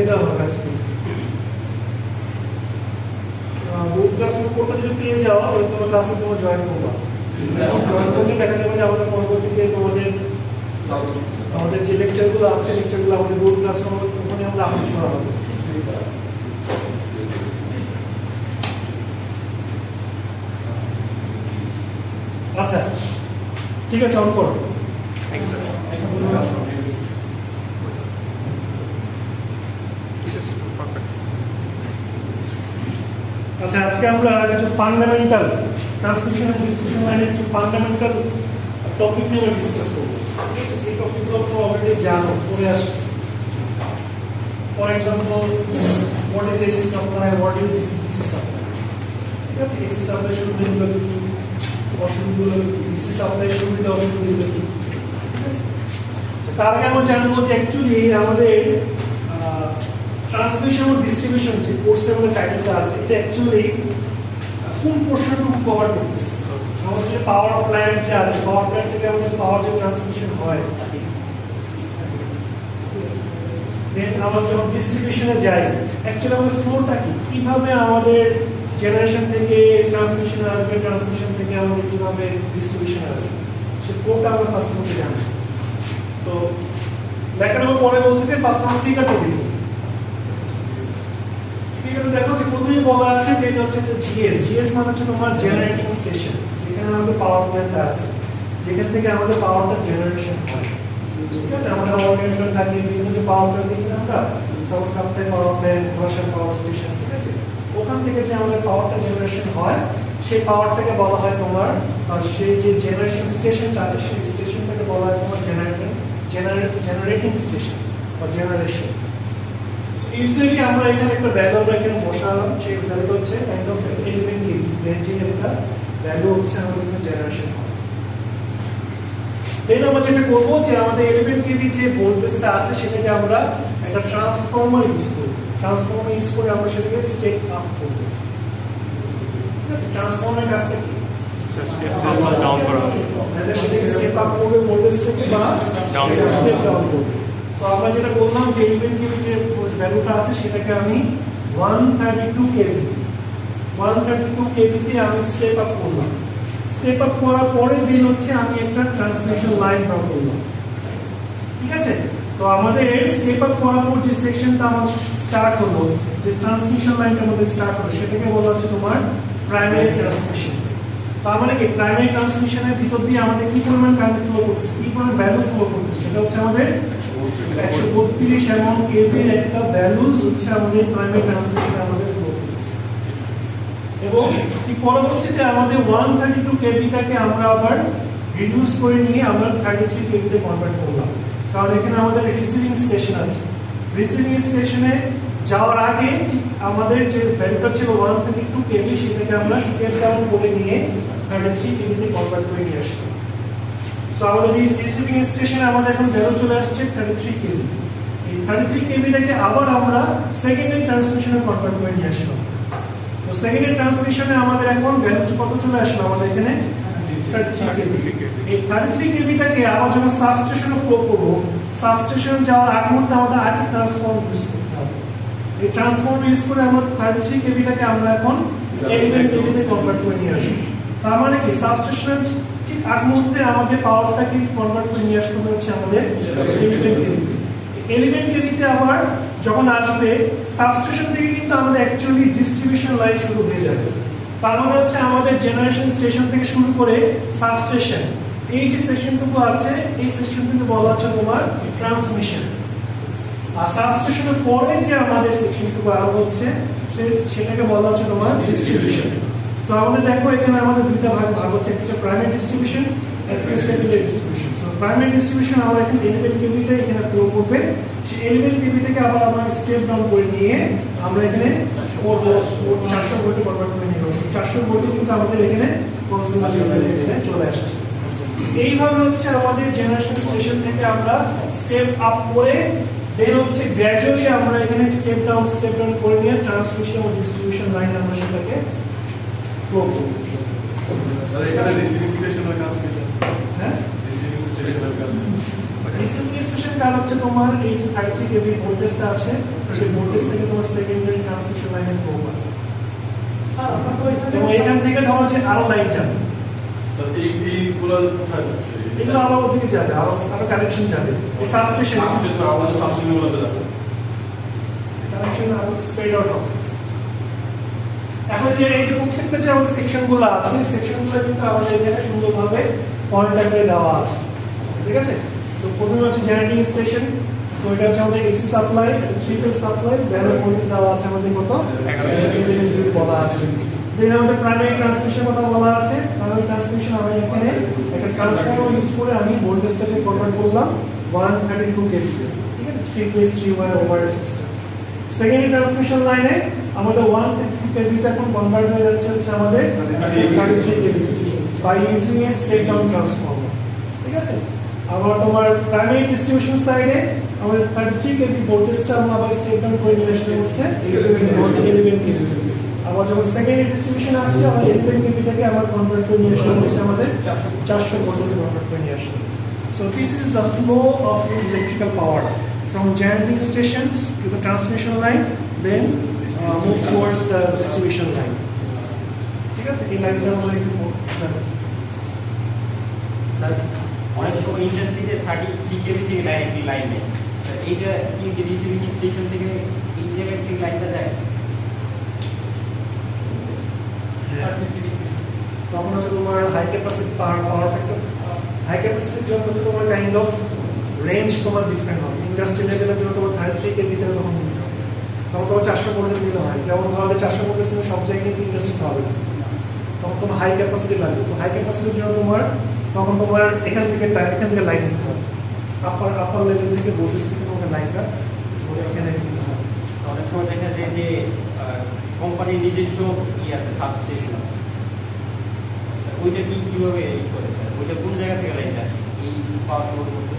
দেওয়া হবে আজকে। গ্রুপ ক্লাস কোডটা যদি পেয়ে যাও তাহলে তোমার ক্লাসে তোমার জয়েন করবা। জয়েন করলে দেখা যাবে যে আমাদের পরবর্তীতে আমাদের যে লেকচারগুলো আছে লেকচারগুলো আমাদের গ্রুপ ক্লাস ওখানে আমরা আপলোড করা হবে। আচ্ছা ঠিক আছে, অন করো। আচ্ছা আজকে আমরা কিছু ফান্ডামেন্টাল ট্রান্সমিশন এন্ড ডিস্ট্রিবিউশন লাইনের কিছু ফান্ডামেন্টাল টপিক নিয়ে ডিসকাস করব। এই টপিকগুলো তো অলরেডি জানো, পড়ে আসছো। For example, what is AC supply, what is DC supply. ঠিক আছে, এসি সাপ্লাই সুবিধাগুলো কি, অসুবিধাগুলো কি, ডিসি সাপ্লাই সুবিধা অসুবিধাগুলো কি। ঠিক আছে, তার আগে আমরা জানবো যে অ্যাকচুয়ালি আমাদের ট্রান্সমিশন ও ডিস্ট্রিবিউশন যে কোর্সের মধ্যে টাইটেলটা আছে, এটা অ্যাকচুয়ালি কোন পোর্শনটুকু কভার করতেছে। আমাদের যে পাওয়ার প্ল্যান্ট যে আছে, পাওয়ার প্ল্যান্ট থেকে আমাদের পাওয়ার যে ট্রান্সমিশন হয়, দেন আমরা যখন ডিস্ট্রিবিউশনে যাই, অ্যাকচুয়ালি আমাদের ফ্লোটা কি, কিভাবে আমাদের জেনারেশন থেকে ট্রান্সমিশন আসবে, ট্রান্সমিশন থেকে আমাদের কিভাবে ডিস্ট্রিবিউশন আসবে, সেই ফ্লোটা আমরা ফার্স্ট মধ্যে জানি। তো লেখার পরে বলতেছে ফার্স্ট নাম্বার ফিগারটা দেখুন। দেখো যে প্রথমেই বলা আছে যে এটা হচ্ছে জিএস। জিএস মানে হচ্ছে তোমার জেনারেটিং স্টেশন, যেখানে আমাদের পাওয়ার প্ল্যান্ট আছে, যেখান থেকে আমাদের পাওয়ারটা জেনারেশন হয়। ঠিক আছে, আমাদের অর্গানিজম থাকে বিভিন্ন যে পাওয়ার প্ল্যান্ট দেখি আমরা, south Kaptai power plant, version power station. ঠিক আছে, ওখান থেকে যে আমাদের পাওয়ারটা জেনারেশন হয়, সেই পাওয়ারটাকে বলা হয় তোমার, সেই যে জেনারেশন স্টেশনটা আছে সেই স্টেশনটাকে বলা হয় তোমার জেনারেটিং স্টেশন বা জেনারেশন। ইউজুয়ালি আমরা এখানে একটা ভ্যালু আমরা এখানে বসালাম, সেই ভ্যালুটা হচ্ছে কাইন্ড অফ এলিমেন্ট রেঞ্জিং একটা ভ্যালু হচ্ছে আমাদের এখানে জেনারেশন হয়। দেন আমরা যেটা করব যে আমাদের এলিমেন্ট কেবি যে ভোল্টেজটা আছে সেটাকে আমরা একটা ট্রান্সফর্মার ইউজ করব। ট্রান্সফর্মার ইউজ করে আমরা সেটাকে স্টেপ আপ করব। ঠিক আছে, ট্রান্সফর্মারের কাজটা কি? স্টেপ ডাউন করা। মানে সেটাকে স্টেপ আপ করবে ভোল্টেজটাকে বা স্টেপ ডাউন করবে। সো আমরা যেটা বললাম যে এলিমেন্ট কেবি যে ভ্যালুটা আছে সেটাকে আমি 132 কেভি 132 কেভিতে আমি স্টেপ আপ করলাম। স্টেপ আপ করার পরে দিন হচ্ছে আমি একটা ট্রান্সমিশন লাইন ড্র করলাম। ঠিক আছে, তো আমাদের স্টেপ আপ করার পর যে সেকশনটা আমার স্টার্ট হলো, যে ট্রান্সমিশন লাইনটা আমাদের স্টার্ট হলো, সেটাকে বলা হচ্ছে তোমার প্রাইমারি ট্রান্সমিশন। তার মানে কি, প্রাইমারি ট্রান্সমিশনের ভিতর দিয়ে আমাদের কি পরিমাণ কারেন্ট ফ্লো করতেছে, কি পরিমাণ ভ্যালু ফ্লো করতেছে, সেটা হচ্ছে আমাদের 132 এমন কেভির একটা ভ্যালুজ হচ্ছে আমাদের প্রাইমারি ট্রান্সমিশনে আমাদের ফ্লো করতেছে। এবং এই পরবর্তীতে আমাদের 132 কেভিটাকে আমরা আবার রিডিউস করে নিয়ে আমরা 33 কেভিতে কনভার্ট করলাম, কারণ এখানে আমাদের রিসিভিং স্টেশন আছে। রিসিভিং স্টেশনে যাওয়ার আগে আমাদের যে ভ্যালুটা ছিল 132 কেভি, সেটাকে আমরা স্টেপ ডাউন করে নিয়ে 33 কেভিতে কনভার্ট করে নিয়ে আসলাম। সো আমাদের রিসিভিং স্টেশনে আমাদের এখন ভ্যালু চলে আসছে 33 কেভি। এই 33 কেভিটাকে আবার আমরা সেকেন্ডারি ট্রান্সমিশনে কনভার্ট করে নিয়ে আসলাম। তো সেকেন্ডারি ট্রান্সমিশনে আমাদের এখন ভ্যালু কত চলে আসলো, আমাদের এখানে 33 কেভি। এই 33 কেভিটাকে আবার যখন সাবস্টেশনে ফ্লো করব, সাবস্টেশন যাওয়ার আগ মুহূর্তে আমাদের আরেকটা ট্রান্সফর্মার ইউজ করতে হবে। এই ট্রান্সফর্মার ইউজ করে আমরা 33 কেভিটাকে আমরা এখন 11 কেভিতে কনভার্ট করে নিয়ে আসি। তার মানে কি, সাবস্টেশন ঠিক আগ মুহূর্তে আমাদের পাওয়ারটাকে কনভার্ট করে নিয়ে আসতে হচ্ছে আমাদের 11 কেভিতে। আবার যখন আসবে সাবস্টেশন থেকে কিন্তু আমাদের অ্যাকচুয়ালি ডিস্ট্রিবিউশন লাইন শুরু হয়ে যাবে। তার মানে হচ্ছে আমাদের জেনারেশন স্টেশন থেকে শুরু করে সাবস্টেশন, এই যে সেকশনটুকু আছে এই সেকশনটুকু বলা হচ্ছে তোমার ট্রান্সমিশন। আর সাবস্টেশনের পরে যে আমাদের সেকশনটুকু আরম্ভ হচ্ছে সেটাকে বলা হচ্ছে তোমার ডিস্ট্রিবিউশন। সো আমাদের দেখো এখানে আমাদের দুইটা ভাগ হচ্ছে, একটা প্রাইমারি ডিস্ট্রিবিউশন, একটা secondary distribution. So primary distribution আমরা এখানে এলিমেন্ট কেভিটা এখানে ফ্লো করবে, সেই এলিমেন্ট কেভিটাকে আবার আমরা স্টেপ ডাউন করে নিয়ে আমরা এখানে 400 ভোল্টে কনভার্ট করে নিয়ে আসবো। 400 ভোল্টে কিন্তু আমাদের এখানে কনজিউমার এখানে চলে আসছে। এইভাবে হচ্ছে আমাদের জেনারেশন স্টেশন থেকে আমরা স্টেপ আপ করে দেন হচ্ছে গ্র্যাজুয়ালি আমরা এখানে স্টেপ ডাউন করে নিয়ে ট্রান্সমিশন ও ডিস্ট্রিবিউশন লাইন আমরা সেটাকে ফ্লো করব। এখানে রিসিভিং স্টেশনের কাজ কি? হ্যাঁ, রিসিভিং স্টেশনের কাজ ডিসি স্টেশন কার হচ্ছে তোমার এই যে 33 কেভি ভোল্টেজটা আছে সেই ভোল্টেজ থেকে তোমার সেকেন্ডারি ট্রান্সমিশন লাইনে ফ্লো করে স্যার আপনারা তো এখান থেকে ধরো যে আরো লাইন যাবে স্যার এইগুলো কোথায় যাচ্ছে? এগুলো আরো ওদিকে যাবে আরো কানেকশন যাবে এই সাবস্টেশন আমাদের সাবস্টেশনগুলোতে যাবে কানেকশন আরো স্প্রেড আউট হবে। এখন যে এই যে প্রত্যেকটা যে আমাদের সেকশনগুলো আছে সেকশনগুলো কিন্তু আমাদের এখানে সুন্দরভাবে পয়েন্ট আকারে দেওয়া আছে ঠিক আছে। তো প্রথমে হচ্ছে জেনারেটিং স্টেশন, সো এটা হচ্ছে আমাদের AC supply, three phase supply, banner voltage দেওয়া আছে আমাদের কত 11 বলা আছে। দেন আমাদের প্রাইমারি ট্রান্সমিশন কথা বলা আছে। প্রাইমারি ট্রান্সমিশন আমি এখানে একটা ট্রান্সফর্মার ইউজ করে আমি ভোল্টেজটাকে কনভার্ট করলাম 132 কেভি ঠিক আছে, three phase three wire over system. Secondary transmission লাইনে আমাদের 132 কেভিটা এখন কনভার্ট হয়ে যাচ্ছে হচ্ছে আমাদের 33 KV by using a step down transformer ঠিক আছে। আবার তোমার প্রাইমারি ডিস্ট্রিবিউশন সাইডে আমাদের 33 কেভি ভোল্টেজটা আমরা আবার স্টেপ ডাউন করে নিয়ে আসলে হচ্ছে 11 কেভি। আবার যখন সেকেন্ডারি ডিস্ট্রিবিউশন আসছে আমরা 11 কেভি থেকে আবার কনভার্ট করে নিয়ে আসলে হচ্ছে আমাদের 400 ভোল্টেজে কনভার্ট করে নিয়ে আসলে। So this is the flow of electrical power from generating stations to the transmission line, then move towards the distribution line. ঠিক আছে, এই লাইনটা আমরা একটু স্যার অনেক সময় ইন্ডাস্ট্রিতে 33 কেভি থেকে ডাইরেক্টলি লাইন নেই, এইটা কি যে রিসিভিং স্টেশন থেকে এই জায়গায় থেকে লাইনটা যায় তখন হচ্ছে তোমার high capacity power factor, high ক্যাপাসিটির জন্য হচ্ছে তোমার কাইন্ড অফ রেঞ্জ তোমার ডিফারেন্ট হবে। ইন্ডাস্ট্রি লেভেলের জন্য তোমার 33 কেভি থেকে তখন নিতে হবে, তখন তোমার 400 ভোল্টেজ নিতে হয়। যেমন ধরো 400 ভোল্টেজ কিন্তু সব জায়গায় কিন্তু ইন্ডাস্ট্রিতে হবে না, তখন তোমার হাই ক্যাপাসিটি লাগবে। তো হাই ক্যাপাসিটির জন্য তোমার তখন তোমার এখান থেকে লাইন নিতে হবে, আপার লেভেল থেকে ভোল্টেজ থেকে তোমাকে লাইনটা এখানে নিতে হবে। অনেক সময় দেখা যায় যে কোম্পানির নিজস্ব আছে সাবস্টেশন, ওইটা কিভাবে করেছে, ওইটা কোন জায়গা থেকে লাইন আসে এই পাওয়ার ফ্লো করতে?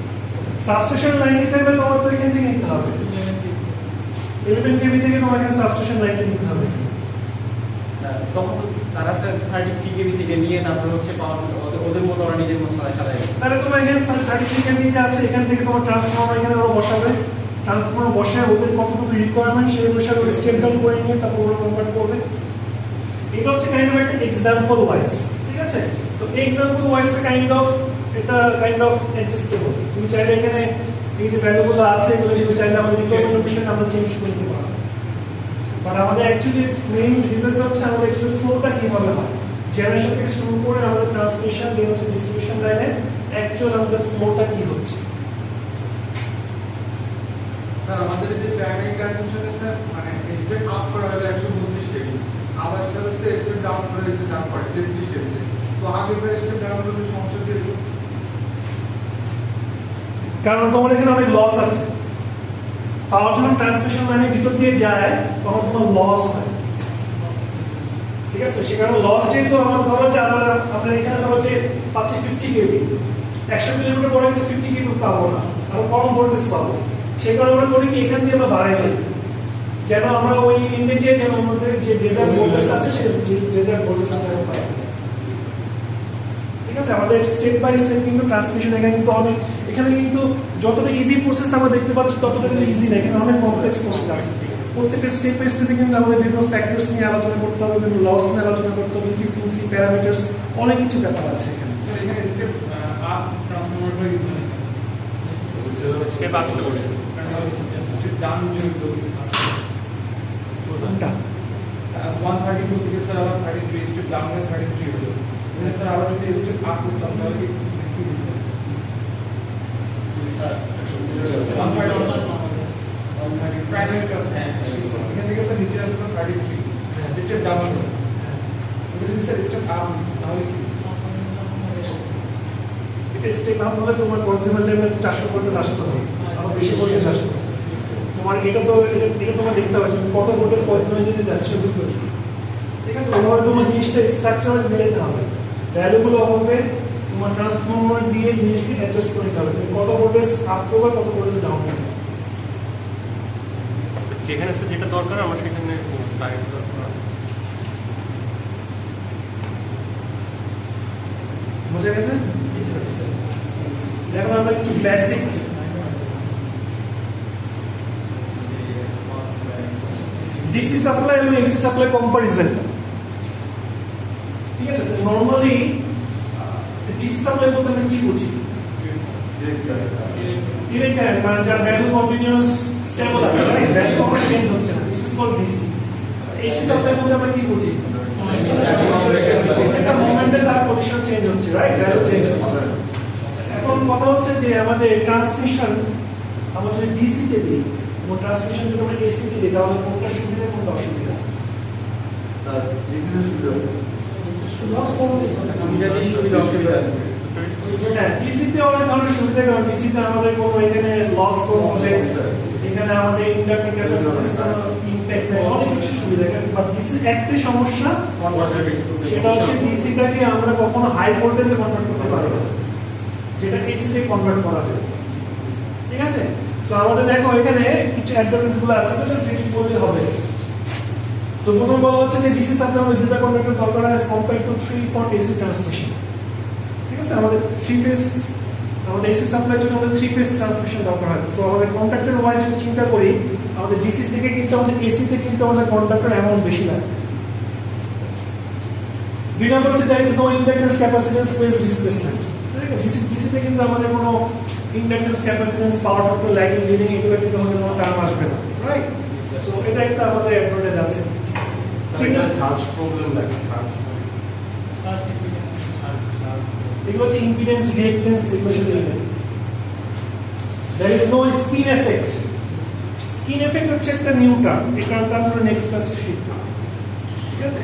সাবস্টেশন লাইন নিতে হবে তোমার তো এখান থেকে নিতে হবে 11 কেভি থেকে তোমাকে সাবস্টেশন লাইনটা নিতে হবে। তখন তারা স্যার 33 কেভি থেকে নিয়ে তারপরে হচ্ছে পাওয়ার ওদের মতো ওরা নিজের মতো সাজায়। তাহলে তোমার এখানে 33 কেভি যে আছে এখান থেকে তোমার ট্রান্সফর্মার এখানে ওরা বসাবে, ট্রান্সফর্মার বসায় ওদের কতটুকু রিকোয়ারমেন্ট সেই অনুসারে ওরা স্টেপ ডাউন করে নিয়ে তারপর ওরা কনভার্ট করবে। এটা হচ্ছে কাইন্ড অফ একটা এক্সাম্পল ওয়াইজ ঠিক আছে। তো এই এক্সাম্পল ওয়াইজটা কাইন্ড অফ অ্যাডজাস্টেবল। তুমি চাইলে এখানে এই যে ভ্যালুগুলো আছে এগুলো কিন্তু চাইলে আমাদের রিকোয়ারমেন্ট অনুসারে আমরা চেঞ্জ করে নিতে পারবো। বাট আমাদের অ্যাকচুয়ালি মেইন রিজন হচ্ছে আমাদের অ্যাকচুয়ালি ফ্লোটা কিভাবে হয়, জেনারেশন থেকে শুরু করে আমাদের ট্রান্সমিশন দেন হচ্ছে ডিস্ট্রিবিউশন লাইনে অ্যাকচুয়াল আমাদের ফ্লোটা কি হচ্ছে। স্যার আমাদের যে প্রাইমারি ট্রান্সমিশনে স্যার মানে স্টেপ আপ করা হলো 132 কেভি, আবার স্যার স্টেপ ডাউন করে দিয়েছে তারপরে 33 কেভি। তো আগে স্যার স্টেপ ডাউন করলে সমস্যা কি হতো? কারণ তোমার এখানে অনেক লস আছে, পাওয়ার যখন ট্রান্সমিশন লাইনের ভিতর দিয়ে যায় তখন তোমার লস হয় ঠিক আছে। সেখানে লস যেহেতু আমরা ধরো যে আমরা এখানে ধরো যে পাচ্ছি 50 কেভি, 100 কিলোমিটার পরে কিন্তু 50 কেভি পাবো না, আমরা কম ভোল্টেজ পাবো। সেই কারণে আমরা করি কি এখান দিয়ে আমরা বাড়াই দিই যেন আমরা ওই ইন্ডেজে যেন আমাদের যে ডেজার্ট ভোল্টেজ আছে সেই ডেজার্ট ভোল্টেজটা পাই ঠিক আছে। আমাদের স্টেপ বাই স্টেপ কিন্তু ট্রান্সমিশন এখানে কিন্তু অনেক, এখানে কিন্তু যতটা ইজি প্রসেস আমরা দেখতে পাচ্ছি ততটা কিন্তু ইজি না, এখানে অনেক কমপ্লেক্স প্রসেস আছে। প্রত্যেকটা স্টেপ বাই স্টেপে কিন্তু আমাদের বিভিন্ন ফ্যাক্টরস নিয়ে আলোচনা করতে হবে, বিভিন্ন লস নিয়ে আলোচনা করতে হবে, এফিসিয়েন্সি প্যারামিটারস অনেক কিছু ব্যাপার আছে এখানে। স্যার এখানে স্টেপ আপ ট্রান্সফরমারটা ইউজ হয় স্টেপ আপ করতে বলেছে, স্টেপ ডাউন যেগুলো কোনটা 132 থেকে স্যার আবার 33 স্টেপ ডাউন হয়ে 33 হলো। মানে স্যার আবার যদি স্টেপ আপ করতাম তাহলে কি হতো? স্যার 132 প্রাইমারি ট্রান্সফরমার এখান থেকে স্যার নিচে আসবে 33 স্টেপ ডাউন হলো। যদি স্যার স্টেপ আপ তাহলে কি স্টেপ আপ হলে তোমার কনজিউমার লেভেলে 400 ভোল্টেজ আসতে হবে, আরো বেশি ভোল্টেজ আসতে হবে। তোমার এটা তোমার দেখতে হবে তুমি কত ভোল্টেজ কনজিউমার যেতে যাচ্ছ বুঝতে পারছো ঠিক আছে। ওভাবে তোমার জিনিসটা স্ট্রাকচারাইজ মেলাতে হবে, ভ্যালুগুলো হবে তোমার ট্রান্সফরমার দিয়ে জিনিসকে অ্যাডজাস্ট করে নিতে হবে, তুমি কত ভোল্টেজ আপ করবে কত ভোল্টেজ ডাউন করবে। যেখানে যেটা দরকার আমরা সেখানে ডাইরেক্ট দরকার। বুঝে গেছে? এখন আমরা একটু বেসিক ডিসি সাপ্লাই এবং এসি সাপ্লাই কম্পারিজন, ঠিক আছে? নরমালি ডিসি সাপ্লাই বলতে আমরা কি বুঝি? ডিরেক্ট কারেন্ট, মানে যার ভ্যালু কন্টিনিউয়াস স্টেবল আছে, রাইট? ভ্যালু কখনো চেঞ্জ হচ্ছে না, this is called DC. AC supply বলতে আমরা কি বুঝি? একটা মোমেন্টে তার পজিশন চেঞ্জ হচ্ছে, রাইট? ভ্যালু চেঞ্জ হচ্ছে। এখন কথা হচ্ছে যে আমাদের ট্রান্সমিশন আমরা যদি ডিসি তে দিই এবং ট্রান্সমিশন যদি আমরা এসি তে দিই, তাহলে কোনটা সুবিধা কোনটা অসুবিধা? স্যার ডিসিতে সুবিধা আছে। ডিসিতে অনেক ধরনের সুবিধা, কারণ ডিসিতে আমাদের কোনো এখানে লস করবো, এখানে আমাদের ইন্ডাক্টিভ ক্যাপাসিট্যান্স ইমপ্যাক্ট নেই, অনেক কিছু সুবিধা। বাট ডিসি একটাই সমস্যা, সেটা হচ্ছে ডিসিটাকে আমরা কখনো হাই ভোল্টেজে কনভার্ট করতে পারি না, যেটা এসি তে কনভার্ট করা যায়, ঠিক আছে? সো আমাদের দেখো এখানে কিছু অ্যাডভান্টেজ গুলো আছে, তো জাস্ট রিডিং করলে হবে। সো প্রথম বলা হচ্ছে যে ডিসি সাপ্লাই আমাদের দুটো কন্ডাক্টর দরকার হয় compare to 3 for AC transmission, ঠিক আছে? আমাদের 3 ফেজ, আমাদের এসি সাপ্লাইয়ের জন্য আমাদের 3 ফেজ ট্রান্সমিশন দরকার হয়। সো আমাদের কন্ডাক্টর ওয়াইজ যদি চিন্তা করি, আমাদের ডিসি থেকে কিন্তু আমাদের এসি তে কিন্তু আমাদের কন্ডাক্টর অ্যামাউন্ট বেশি লাগে। দুই নম্বর হচ্ছে there is no inductance capacitance phase displacement, DC তে কিন্তু আমাদের কোনো inductance capacitance power factor lagging leading এগুলো কিন্তু আমাদের কোনো টার্ম আসবে না, রাইট? সো এটা একটা আমাদের অ্যাডভান্টেজ আছে। এটা সার্চ প্রবলেম লাগে, সার্চ এগুলো হচ্ছে ইম্পিডেন্স, রিঅ্যাক্ট্যান্স, এগুলোর সাথে related. there is no skin effect, skin effect হচ্ছে একটা নিউ টার্ম, এই টার্মটা আমরা নেক্সট ক্লাসে শিখব, ঠিক আছে?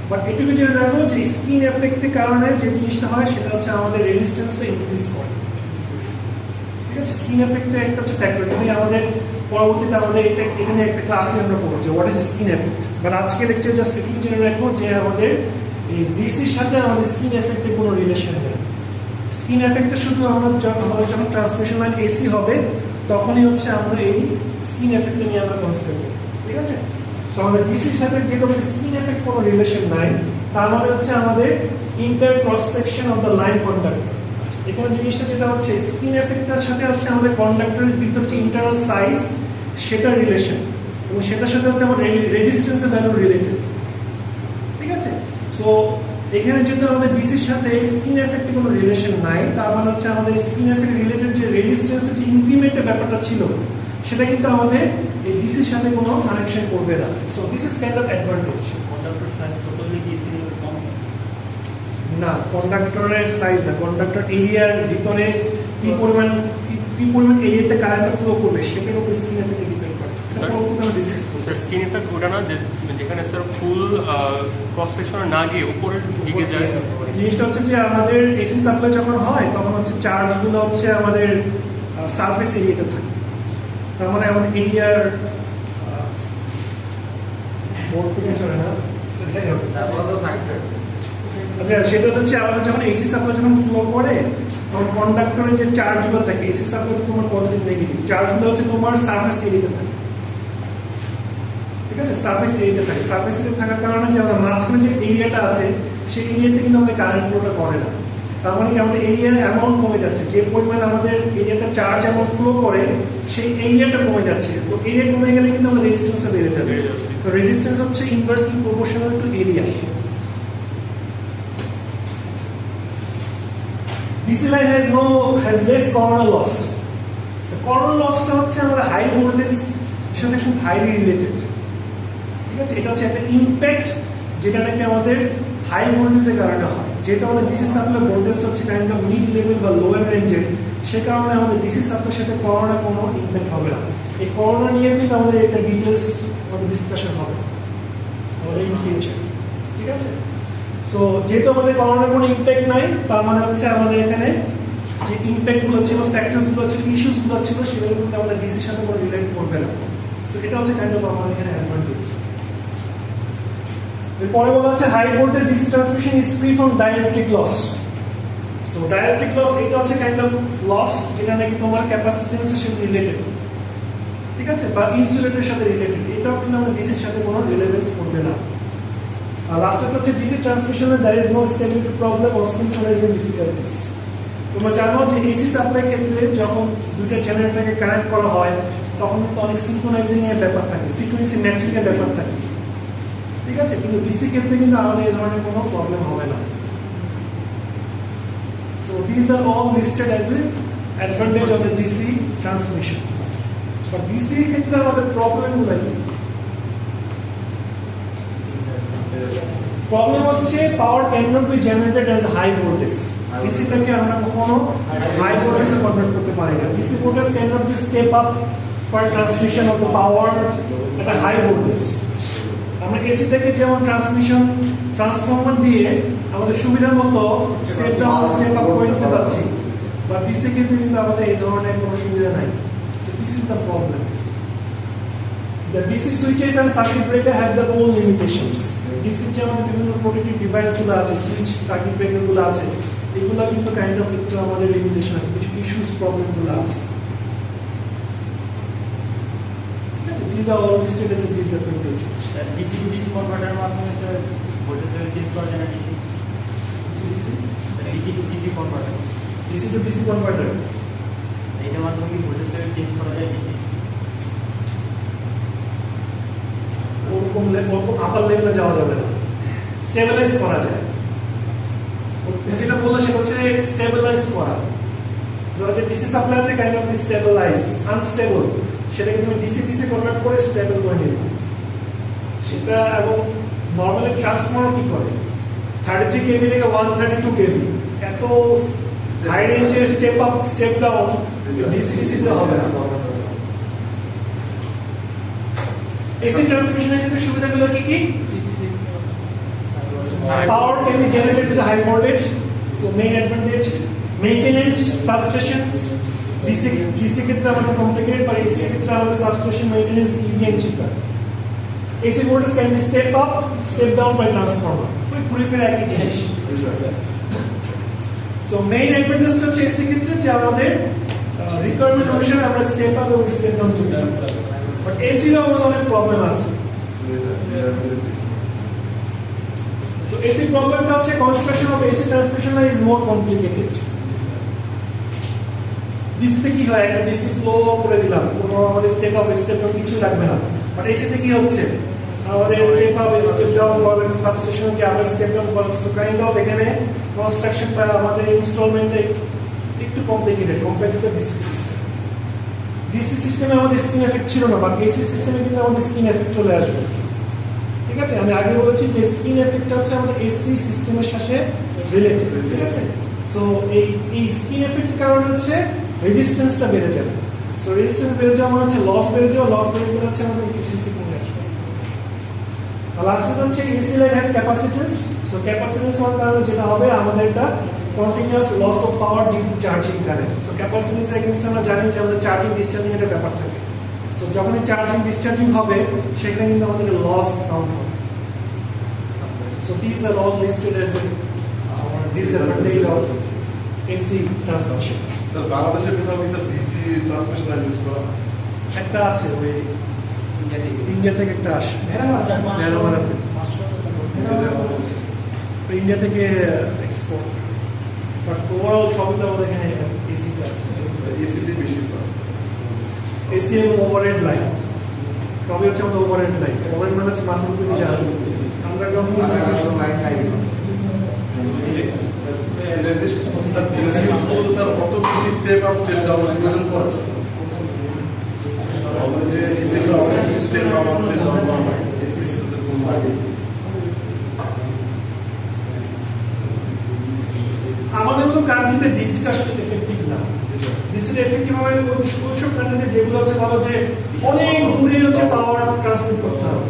বাট এটুকু জেনে রাখো যে স্কিন এফেক্টের কারণে যে জিনিসটা হয় সেটা হচ্ছে আমাদের রেজিস্ট্যান্সটা ইনক্রিজ করে, ঠিক আছে? স্কিন এফেক্টে একটা হচ্ছে ফ্যাক্টর, এটা আমাদের পরবর্তীতে আমাদের এটা এখানে একটা ক্লাসে আমরা পড়ব যে what is skin effect. But আজকে লেকচার জাস্ট এটুকু জেনে রাখো যে আমাদের এই ডিসির সাথে আমাদের স্কিন এফেক্টের কোনো রিলেশন নেই। স্কিন এফেক্টটা শুধু আমাদের যখন ট্রান্সমিশন লাইন এসি হবে তখনই হচ্ছে আমরা এই স্কিন এফেক্টটা নিয়ে আমরা কনসিডার করব, ঠিক আছে? সো আমাদের ডিসির সাথে যেহেতু স্কিন এফেক্ট কোনো রিলেশন নাই, তার মানে হচ্ছে আমাদের inter cross section of the line conductor. এখানে জিনিসটা যেটা হচ্ছে স্কিন এফেক্টটার সাথে হচ্ছে আমাদের কন্ডাক্টরের ভিতর যে ইন্টারনাল সাইজ সেটা রিলেশন, এবং সেটার সাথে হচ্ছে আমাদের রেজিস্ট্যান্সের ভ্যালু রিলেটেড, ঠিক আছে? সো এখানে যেহেতু আমাদের ডিসির সাথে স্কিন এফেক্টের কোনো রিলেশন নাই, তার মানে হচ্ছে আমাদের স্কিন এফেক্ট রিলেটেড যে রেজিস্ট্যান্সের যে ইনক্রিমেন্টের ব্যাপারটা ছিল সেটা কিন্তু আমাদের এই ডিসির সাথে কোনো কানেকশন করবে না। So this is kind of advantage. Conductor size ছোট হলে কি স্ক্রিন কম? না, কন্ডাক্টরের সাইজ না, কন্ডাক্টর এরিয়ার ভিতরে কি পরিমাণ এরিয়াতে কারেন্ট ফ্লো করবে সেটার উপর স্কিন এফেক্ট ডিপেন্ড করে। সেটা পরবর্তীতে আমরা ডিসকাস করব। স্যার স্কিন এফেক্ট ওটা না যেখানে স্যার ফুল ক্রস সেকশনে না গিয়ে উপরের দিকে যায়। জিনিসটা হচ্ছে যে আমাদের এসি সাপ্লাই যখন হয় তখন হচ্ছে চার্জগুলো হচ্ছে আমাদের সারফেস এরিয়াতে থাকে, তার মানে আমাদের এরিয়ার বোর্ড থেকে চলে না, যাই হোক। আচ্ছা, সেটা হচ্ছে আমাদের যখন এসি সাপ্লাই যখন ফ্লো করে তখন কন্ডাক্টরের যে চার্জগুলো থাকে, এসি সাপ্লাই তোমার পজিটিভ নেগেটিভ চার্জগুলো হচ্ছে তোমার সারফেস এরিয়াতে থাকে, ঠিক আছে? সারফেস এরিয়াতে থাকে, সারফেস এরিয়া থাকার কারণে যে আমাদের মাঝখানে যে এরিয়াটা আছে সেই এরিয়াতে কিন্তু আমাদের কারেন্ট ফ্লোটা করে না। তার মানে কি আমাদের এরিয়ার অ্যামাউন্ট কমে যাচ্ছে, যে পরিমাণ আমাদের এরিয়াটা চার্জ অ্যামাউন্ট ফ্লো করে সেই এরিয়াটা কমে যাচ্ছে। তো এরিয়া কমে গেলে কিন্তু আমাদের রেজিস্ট্যান্সটা বেড়ে যাবে। তো রেজিস্ট্যান্স হচ্ছে inversely proportional to area. DC line has less corona loss. Corona লসটা হচ্ছে আমাদের হাই ভোল্টেজ সাথে খুব হাইলি রিলেটেড, ঠিক আছে? এটা হচ্ছে একটা ইমপ্যাক্ট যেটা নাকি আমাদের হাই ভোল্টেজের কারণে হয়, যেহেতু আমাদের ডিসি সাপ্লাই ভোল্টেজটা হচ্ছে কাইন্ড অফ মিড লেভেল বা লোয়ার রেঞ্জের, সে কারণে আমাদের ডিসি সাপ্লাইয়ের সাথে করোনা কোনো ইমপ্যাক্ট হবে না। এই করোনা নিয়ে কিন্তু আমাদের একটা ডিটেলস আমাদের ডিসকাশন হবে আমাদের ইন ফিউচার, ঠিক আছে? সো যেহেতু আমাদের করোনার কোনো ইমপ্যাক্ট নাই, তার মানে হচ্ছে আমাদের এখানে যে ইমপ্যাক্টগুলো ছিল, ফ্যাক্টরসগুলো ছিল, ইস্যুসগুলো ছিল, সেগুলো কিন্তু আমাদের ডিসির সাথে কোনো রিলেট করবে না। সো এটা হচ্ছে কাইন্ড অফ আমাদের এখানে অ্যাডভান্টেজ। এরপরে বলা হচ্ছে high voltage DC transmission is free from dielectric loss. So dielectric loss এটা হচ্ছে কাইন্ড অফ লস যেটা নাকি তোমার ক্যাপাসিট্যান্সের সাথে রিলেটেড, ঠিক আছে, বা ইনসুলেটরের সাথে রিলেটেড, এটাও কিন্তু আমাদের ডিসির সাথে কোনো রিলেভেন্স করবে না। আর লাস্টে হচ্ছে ডিসি ট্রান্সমিশনে there is no stability problem or synchronising difficulties. তোমরা জানো যে এসি সাপ্লাই ক্ষেত্রে যখন দুইটা জেনারেটরকে কানেক্ট করা হয় তখন কিন্তু অনেক সিনক্রোনাইজিং এর ব্যাপার থাকে, ফ্রিকোয়েন্সি ম্যাচিং এর ব্যাপার থাকে, ঠিক আছে? কিন্তু ডিসি ক্ষেত্রে কিন্তু আমাদের এই ধরনের কোনো প্রবলেম হবে না। So these are all listed as a advantage of the DC transmission. But DC ক্ষেত্রে আমাদের প্রবলেম গুলো কি? প্রবলেম হচ্ছে পাওয়ার cannot be generated as a high voltage. DC টাকে আমরা কখনো হাই ভোল্টেজে কনভার্ট করতে পারি না। DC voltage cannot be step up for transmission of the power at a high voltage. আমরা এসি থেকে যেমন ট্রান্সফরমার দিয়ে আমাদের সুবিধা মতো স্টেপ ডাউন স্টেপ আপ করে নিতে পারছি, বাট ডিসি ক্ষেত্রে কিন্তু আমাদের এই ধরনের কোনো সুবিধা নাই। So this is the problem. The DC switches and circuit breaker have their own limitations. DC যে আমাদের বিভিন্ন প্রোটেক্টিভ ডিভাইসগুলো আছে, সুইচ সার্কিট ব্রেকারগুলো আছে, এগুলো কিন্তু কাইন্ড অফ একটু আমাদের লিমিটেশন আছে, কিছু ইস্যুস প্রবলেমগুলো আছে। These are all listed as a disadvantage. DC to DC কনভার্টারের মাধ্যমে স্যার ভোল্টেজ চেঞ্জ করা যায় না DC DC to DC converter DC to DC converter এটার মাধ্যমে কি ভোল্টেজ চেঞ্জ করা যায় ডিসি ওরকম আপার লেভেলে যাওয়া যাবে না, স্টেবিলাইজ করা যায়। যেটা বললো সেটা হচ্ছে স্টেবিলাইজ করা। ধরো যে ডিসি সাপ্লাই আছে কাইন্ড অফ স্টেবিলাইজ, আনস্টেবল, সেটাকে তুমি ডিসি ডিসি কনভার্ট করে স্টেবল করে নিবে সেটা। এবং নর্মালি ট্রান্সফরমার কি করে 33 কেভি থেকে 132 কেভি, এত হাই রেঞ্জে step up step down DC DC তে হবে না। এসি ট্রান্সমিশনের ক্ষেত্রে সুবিধাগুলো কি কি? Power can be generated with a high voltage, so main advantage. Maintenance, substations, DC ক্ষেত্রে আমাদের complicated, but AC ক্ষেত্রে আমাদের substation maintenance easy and cheaper. AC voltage can be step up, step down by transformer. ওই ঘুরে ফিরে একই জিনিস। So main advantage হচ্ছে AC ক্ষেত্রে যে আমাদের requirement অনুসারে আমরা step up এবং step down করতে পারি। But AC র আমাদের অনেক প্রবলেম আছে। So AC প্রবলেমটা হচ্ছে construction of AC transmission line is more complicated. DC তে কি হয়, একটা DC ফ্লো করে দিলাম, কোনো আমাদের স্টেপ আপ স্টেপ ডাউন কিছু লাগবে না। বাট AC তে কি হচ্ছে, আমাদের স্টেপ আপ স্টেপ ডাউন করে সাবস্টেশনকে আমরা স্টেপ ডাউন করে, সো কাইন্ড অফ এখানে কনস্ট্রাকশনটা আমাদের ইনস্টলমেন্টে একটু complicated compare to DC system. DC সিস্টেমে আমাদের স্কিন এফেক্ট ছিল না, বাট এসি সিস্টেমে কিন্তু আমাদের স্কিন এফেক্ট চলে আসবে। ঠিক আছে, আমি আগে বলেছি যে স্কিন এফেক্টটা হচ্ছে আমাদের এসি সিস্টেমের সাথে রিলেটেড। ঠিক আছে, সো এই স্কিন এফেক্টের কারণে হচ্ছে রেজিস্ট্যান্সটা বেড়ে যাবে। সো রেজিস্ট্যান্স বেড়ে যাওয়া মানে হচ্ছে লস বেড়ে যাওয়া, লস বেড়ে গেলে হচ্ছে আমাদের এফিসিয়েন্সি কমে আসবে। আর লাস্টে হচ্ছে AC line has capacitance. So capacitance হওয়ার কারণে যেটা হবে আমাদের একটা continuous loss of power due to charging current. So capacitance against আমরা জানি যে আমাদের চার্জিং ডিসচার্জিং এর ব্যাপার থাকে। সো যখনই চার্জিং ডিসচার্জিং হবে সেখানে কিন্তু আমাদের লস কাউন্ট হবে। So this are all listed as disadvantage of AC transmission. Sir বাংলাদেশের কোথাও কি sir DC transmission line use করা হয়? একটা আছে ওই ইন্ডিয়া থেকে একটা আসে, ভেরামারাতে ইন্ডিয়া থেকে এক্সপোর্ট, বাট ওভারঅল সবই তো আমাদের এখানে এসিতে আছে। এসিতে বেশি করা এসি এবং ওভারহেড লাইন সবই হচ্ছে আমাদের ওভারহেড লাইন। ওভারহেড মানে হচ্ছে মাথার উপরে যাওয়া আন্ডারগ্রাউন্ড লাইন নাই। স্যার ডিসি ইউজ করলে স্যার কত বেশি স্টেপ আপ স্টেপ ডাউন প্রয়োজন পড়ে? আমাদের যে এসিটা অনেক বেশি স্টেপ আপ স্টেপ ডাউন করা হয় এসিতে কোন লাগে? আমাদের মতো কান্ট্রিতে ডিসিটা আসলে এফেক্টিভ না। ডিসিটা এফেক্টিভ হবে ওই সব কান্ট্রিতে যেগুলো হচ্ছে ভালো যে অনেক দূরে হচ্ছে পাওয়ার ট্রান্সমিট করতে হবে।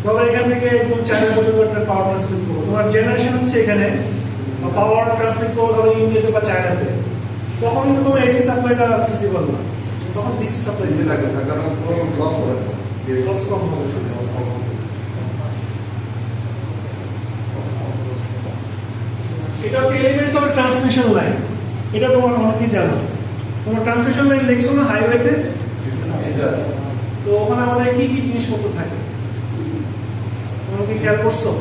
ধরো এখান থেকে একদম চায়না পর্যন্ত একটা পাওয়ার ট্রান্সমিট করবো, তোমার জেনারেশন হচ্ছে এখানে পাওয়ার ট্রান্সমিট করবো ধরো ইন্ডিয়াতে বা চায়নাতে, তখন কিন্তু তোমার এসি সাপ্লাইটা ফিজিবল না, তখন ডিসি সাপ্লাই ডিসি লাগে তার কারণে কোনো লস হবে না, লস কম হবে। এটা হচ্ছে এলিমেন্টস অফ ট্রান্সমিশন লাইন। এটা তোমার অনেকেই জানো, তোমার ট্রান্সমিশন লাইন দেখছো না হাইওয়েতে, তো ওখানে আমাদের কি কি জিনিসপত্র থাকে তোমরা কি খেয়াল করছো?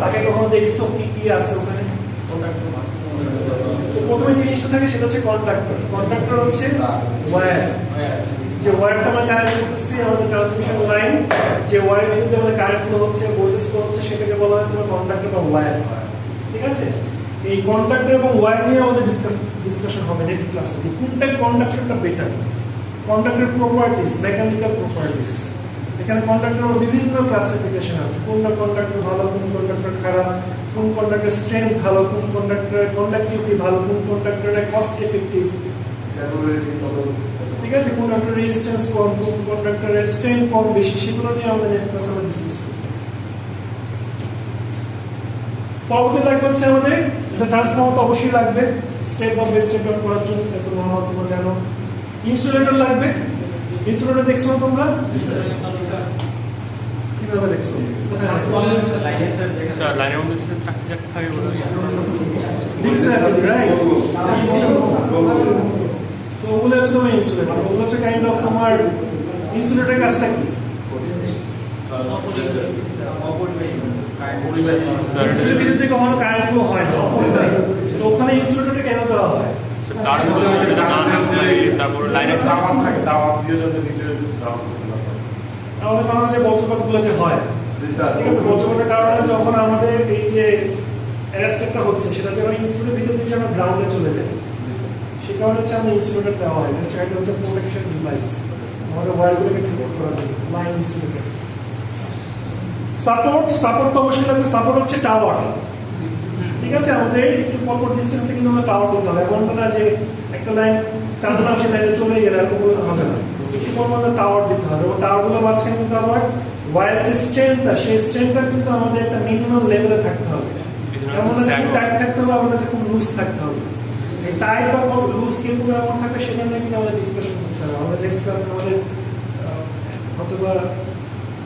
তাকে কখনো দেখছো কি কি আছে ওখানে? প্রথমে যে জিনিসটা থাকে সেটা হচ্ছে কন্ডাক্টর। কন্ডাক্টর হচ্ছে ওয়্যার, যে ওয়্যারটা আমরা কানেক্ট করতেছি আমাদের ট্রান্সমিশন লাইন, যে ওয়্যারের মধ্যে আমাদের কারেন্ট ফ্লো হচ্ছে, ভোল্টেজ ফ্লো হচ্ছে, সেটাকে বলা হয় তোমার কন্ডাক্টর বা ওয়্যার। ঠিক আছে, এই কন্ডাক্টর এবং ওয়্যার নিয়ে আমাদের ডিসকাশন হবে নেক্সট ক্লাসে, যে কোনটা কন্ডাক্টরটা better, conductor properties, mechanical properties. এখানে কন্ডাক্টর বিভিন্ন ক্লাসিফিকেশন আছে, কোনটা কন্ডাক্টর ভালো, কোন কন্ডাক্টর খারাপ, কোন কন্ডাক্টর স্ট্রেংথ ভালো, কোন কন্ডাক্টরের কন্ডাক্টিভিটি ভালো, কোন কন্ডাক্টরের কস্ট এফেক্টিভ, ঠিক আছে, কোন কন্ডাক্টরের রেজিস্ট্যান্স কম, কোন কন্ডাক্টরের স্ট্রেংথ কম বেশি, সেগুলো নিয়ে আমাদের নেক্সট ক্লাসে আমরা ডিসকাস করব। পরবর্তী লাগবে হচ্ছে আমাদের এটা ট্রান্সফর্মার তো অবশ্যই লাগবে স্টেপ বাই স্টেপ ডাউন করার জন্য, এত নরমাল তোমরা জানো। ইনসুলেটর লাগবে, ইনসুলেটর দেখছো না তোমরা? কিভাবে দেখছো? স্যার লাইনের মধ্যে চাকরি থাকে বলে Exactly, right. So ওগুলো হচ্ছে তোমার ইনসুলেটর, ওগুলো হচ্ছে কাইন্ড অফ তোমার ইনসুলেটরের কাজটা কি? ইনসুলেটর ভিতর থেকে কখনো কারেন্ট ফ্লো হয় না, তো ওখানে ইনসুলেটরটা কেন দেওয়া হয়? তার মধ্যে যেটা না থাকে তারপর লাইনের দাওয়াত থাকে, দাওয়াত দিয়ে যাতে নিচে দাওয়াত করতে না পারে। আমাদের কারণে যে বজ্রপাতগুলো যে হয়, ঠিক আছে, বজ্রপাতের কারণে যখন আমাদের এই যে অ্যারেস্টটা হচ্ছে সেটা যখন ইনসুলেটরের ভিতর দিয়ে আমরা গ্রাউন্ডে চলে যাই, সে কারণে হচ্ছে আমাদের ইনসুলেটর দেওয়া হয়, এটা হচ্ছে প্রোটেকশন ডিভাইস আমাদের ওয়্যারগুলোকে প্রোটেক্ট করার জন্য, লাইন ইনসুলেটর। সাপোর্ট তো অবশ্যই লাগবে, সাপোর্ট হচ্ছে টাওয়ার, ঠিক আছে, আমাদের একটু পরপর ডিস্টেন্সে কিন্তু আমরা টাওয়ার দিতে হবে, এমনটা না যে একটা লাইন টানলাম সে লাইনে চলে গেলে এরকম হবে না, একটু পরপর আমাদের টাওয়ার দিতে হবে, এবং টাওয়ারগুলো মাঝখানে কিন্তু আবার ওয়্যারের যে স্ট্রেংথটা, সেই স্ট্রেংথটা কিন্তু আমাদের একটা মিনিমাম লেভেলে থাকতে হবে, এমন না খুব টাইট থাকতে হবে, আমাদের খুব লুজ থাকতে হবে। সেই টাইট বা লুজ কিরকম এমন থাকবে সেটা নিয়ে কিন্তু আমাদের ডিসকাশন করতে হবে, আমাদের নেক্সট ক্লাসে আমাদের অথবা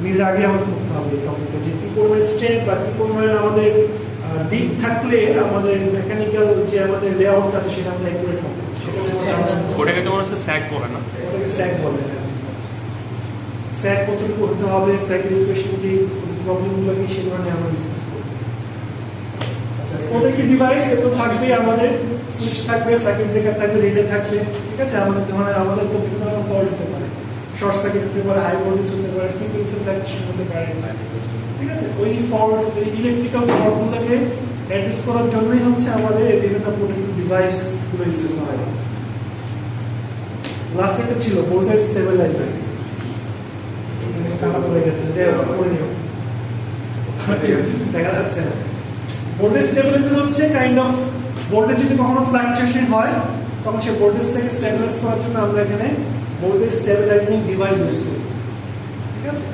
মিনিট আগে আমাদের করতে হবে এই টপিকটা, যে কি পরিমাণ স্ট্রেংথ বা কি পরিমাণ আমাদের ডিপ থাকলে আমাদের মেকানিক্যাল যে আমাদের লেআউট আছে সেটা আমরা অ্যাকুরেট হবে, সেটা ওটাকে তোমার হচ্ছে স্যাক বলে না, ওটাকে স্যাক বলে। স্যাক কতটুকু হতে হবে, স্যাকের ইকুয়েশন কি, প্রবলেমগুলো কি, সেগুলো নিয়ে আমরা ডিসকাস করব। আচ্ছা, প্রোটেক্টিভ ডিভাইস এত থাকবে, আমাদের সুইচ থাকবে, সার্কিট ব্রেকার থাকবে, রিলে থাকবে, ঠিক আছে, আমাদের ধরনের আমাদের তো বিভিন্ন ধরনের ফল্ট হতে পারে, শর্ট সার্কিট হতে পারে, হাই ভোল্টেজ হতে পারে, ফ্রিকোয়েন্সি ফ্লাকচুয়েশন হতে পারে, ঠিক আছে, ওই ফল্ট, ওই ইলেকট্রিক্যাল ফল্টগুলোকে অ্যাড্রেস করার জন্যই হচ্ছে আমাদের এই বিভিন্ন প্রোটেক্টিভ ডিভাইস গুলো ইউজ করতে হয়। লাস্ট একটা ছিল ভোল্টেজ স্টেবিলাইজার, খারাপ হয়ে গেছে যে দেখা যাচ্ছে না। ভোল্টেজ স্টেবিলাইজার হচ্ছে কাইন্ড অফ ভোল্টেজ যদি কখনো ফ্লাকচুয়েশন হয় তখন সেই ভোল্টেজটাকে স্টেবিলাইজ করার জন্য আমরা এখানে ভোল্টেজ স্টেবিলাইজিং ডিভাইস ইউজ করি, ঠিক আছে,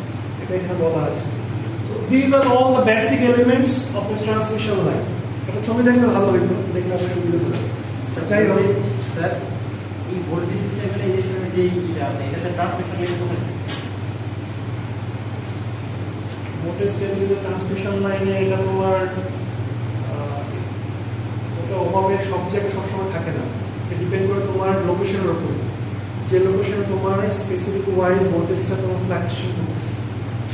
এটা এখানে বলা আছে। So this are all the basic elements of the transmission line. এটা ছবি দেখলে ভালো হইতো, দেখলে আমরা সুবিধা হতো। তাই হবে স্যার, এই ভোল্টেজ স্টেবিলাইজেশনের যে এটা আছে, এটা স্যার ট্রান্সমিশন লাইন কোথায়? ভোল্টেজ স্টেবিলাইজার ট্রান্সমিশন লাইনে এটা তোমার ওটা ওভাবে সব জায়গায় সবসময় থাকে না, এটা ডিপেন্ড করে তোমার লোকেশনের উপর, যে লোকেশনে তোমার স্পেসিফিক ওয়াইজ ভোল্টেজটা তোমার ফ্লাকচুয়েশন করতেছে